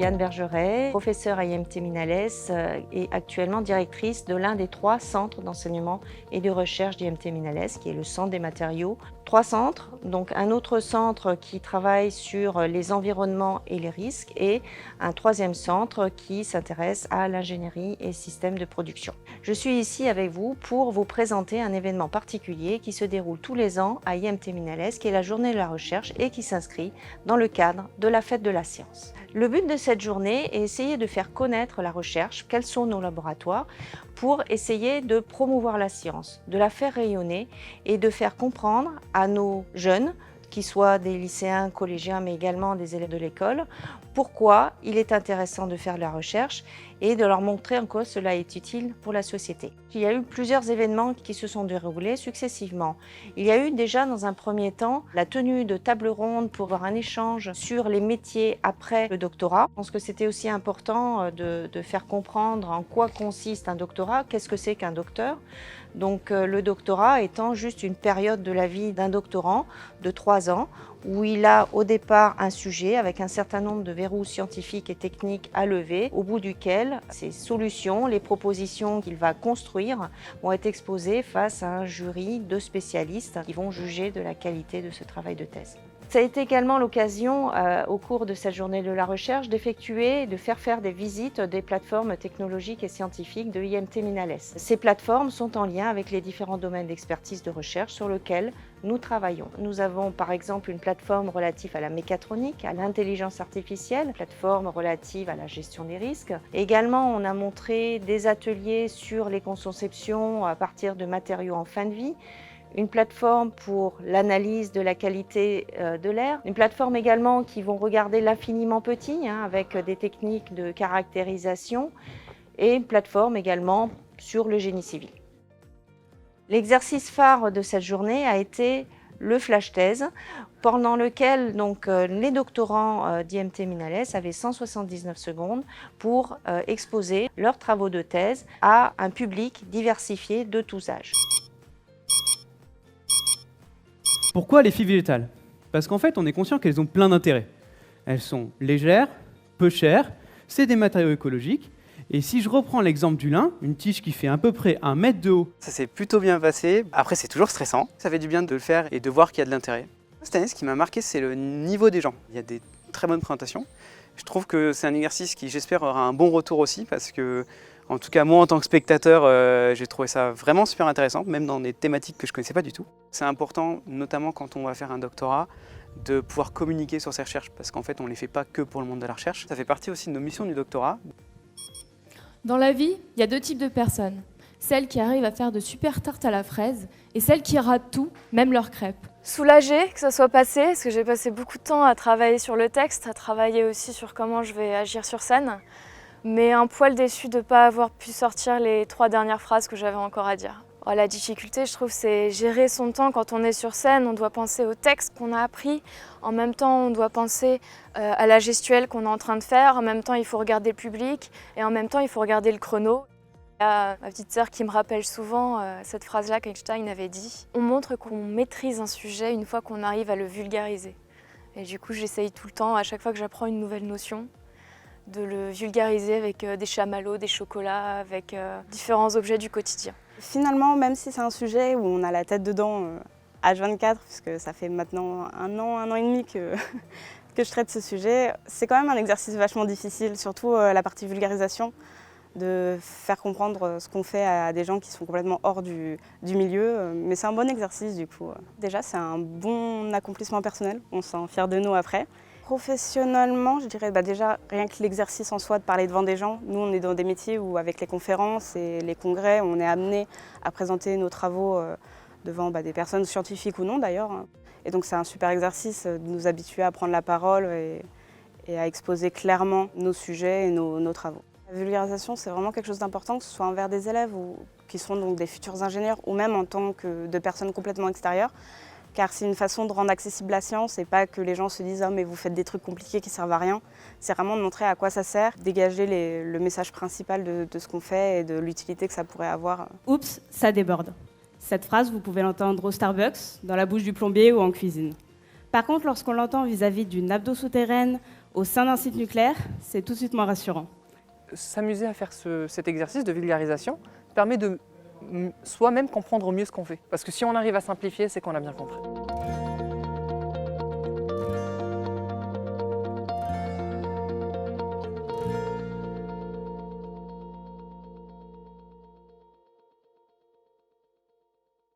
Yann Bergeret, professeure à IMT Minales et actuellement directrice de l'un des 3 centres d'enseignement et de recherche d'IMT Minales, qui est le centre des matériaux. 3 centres, donc un autre centre qui travaille sur les environnements et les risques et un 3e centre qui s'intéresse à l'ingénierie et systèmes de production. Je suis ici avec vous pour vous présenter un événement particulier qui se déroule tous les ans à IMT Minales, qui est la journée de la recherche et qui s'inscrit dans le cadre de la fête de la science. Le but de cette journée est essayer de faire connaître la recherche, quels sont nos laboratoires, pour essayer de promouvoir la science, de la faire rayonner et de faire comprendre à nos jeunes, qu'ils soient des lycéens, collégiens, mais également des élèves de l'école, pourquoi il est intéressant de faire de la recherche et de leur montrer en quoi cela est utile pour la société. Il y a eu plusieurs événements qui se sont déroulés successivement. Il y a eu déjà dans un premier temps la tenue de tables rondes pour avoir un échange sur les métiers après le doctorat. Je pense que c'était aussi important de faire comprendre en quoi consiste un doctorat, qu'est-ce que c'est qu'un docteur. Donc le doctorat étant juste une période de la vie d'un doctorant de 3 ans où il a au départ un sujet avec un certain nombre de verrous scientifiques et techniques à lever, au bout duquel ces solutions, les propositions qu'il va construire vont être exposées face à un jury de spécialistes qui vont juger de la qualité de ce travail de thèse. Ça a été également l'occasion, au cours de cette journée de la recherche, de faire des visites des plateformes technologiques et scientifiques de IMT Minales. Ces plateformes sont en lien avec les différents domaines d'expertise de recherche sur lesquels nous travaillons. Nous avons par exemple une plateforme relative à la mécatronique, à l'intelligence artificielle, une plateforme relative à la gestion des risques. Également, on a montré des ateliers sur les conceptions à partir de matériaux en fin de vie, une plateforme pour l'analyse de la qualité de l'air, une plateforme également qui vont regarder l'infiniment petit avec des techniques de caractérisation et une plateforme également sur le génie civil. L'exercice phare de cette journée a été le flash thèse, pendant lequel les doctorants d'IMT Minales avaient 179 secondes pour exposer leurs travaux de thèse à un public diversifié de tous âges. Pourquoi les fibres végétales? Parce qu'en fait, on est conscient qu'elles ont plein d'intérêts. Elles sont légères, peu chères, c'est des matériaux écologiques. Et si je reprends l'exemple du lin, une tige qui fait à peu près 1 mètre de haut. Ça s'est plutôt bien passé. Après, c'est toujours stressant. Ça fait du bien de le faire et de voir qu'il y a de l'intérêt. Cette année, ce qui m'a marqué, c'est le niveau des gens. Il y a des très bonnes présentations. Je trouve que c'est un exercice qui, j'espère, aura un bon retour aussi parce que, en tout cas, moi, en tant que spectateur, j'ai trouvé ça vraiment super intéressant, même dans des thématiques que je ne connaissais pas du tout. C'est important, notamment quand on va faire un doctorat, de pouvoir communiquer sur ses recherches parce qu'en fait, on ne les fait pas que pour le monde de la recherche. Ça fait partie aussi de nos missions du doctorat. Dans la vie, il y a 2 types de personnes. Celles qui arrivent à faire de super tartes à la fraise et celles qui ratent tout, même leurs crêpes. Soulagée que ça soit passé, parce que j'ai passé beaucoup de temps à travailler sur le texte, à travailler aussi sur comment je vais agir sur scène, mais un poil déçue de ne pas avoir pu sortir les 3 dernières phrases que j'avais encore à dire. La difficulté, je trouve, c'est gérer son temps quand on est sur scène. On doit penser au texte qu'on a appris. En même temps, on doit penser à la gestuelle qu'on est en train de faire. En même temps, il faut regarder le public. Et en même temps, il faut regarder le chrono. Il y a ma petite sœur qui me rappelle souvent cette phrase-là qu'Einstein avait dit. On montre qu'on maîtrise un sujet une fois qu'on arrive à le vulgariser. Et du coup, j'essaye tout le temps, à chaque fois que j'apprends une nouvelle notion, de le vulgariser avec des chamallows, des chocolats, avec différents objets du quotidien. Finalement, même si c'est un sujet où on a la tête dedans H24, puisque ça fait maintenant un an et demi que je traite ce sujet, c'est quand même un exercice vachement difficile, surtout la partie vulgarisation, de faire comprendre ce qu'on fait à des gens qui sont complètement hors du milieu. Mais c'est un bon exercice du coup. Déjà, c'est un bon accomplissement personnel, on se sent fier de nous après. Professionnellement, je dirais déjà rien que l'exercice en soi de parler devant des gens. Nous, on est dans des métiers où avec les conférences et les congrès, on est amené à présenter nos travaux devant des personnes scientifiques ou non d'ailleurs. Et donc c'est un super exercice de nous habituer à prendre la parole et à exposer clairement nos sujets et nos travaux. La vulgarisation, c'est vraiment quelque chose d'important, que ce soit envers des élèves qui sont donc des futurs ingénieurs ou même en tant que de personnes complètement extérieures. Car c'est une façon de rendre accessible la science et pas que les gens se disent « Ah mais vous faites des trucs compliqués qui servent à rien ». C'est vraiment de montrer à quoi ça sert, dégager le message principal de ce qu'on fait et de l'utilité que ça pourrait avoir. Oups, ça déborde. Cette phrase, vous pouvez l'entendre au Starbucks, dans la bouche du plombier ou en cuisine. Par contre, lorsqu'on l'entend vis-à-vis d'une abdo souterraine au sein d'un site nucléaire, c'est tout de suite moins rassurant. S'amuser à faire cet exercice de vulgarisation permet de soi-même comprendre mieux ce qu'on fait. Parce que si on arrive à simplifier, c'est qu'on a bien compris.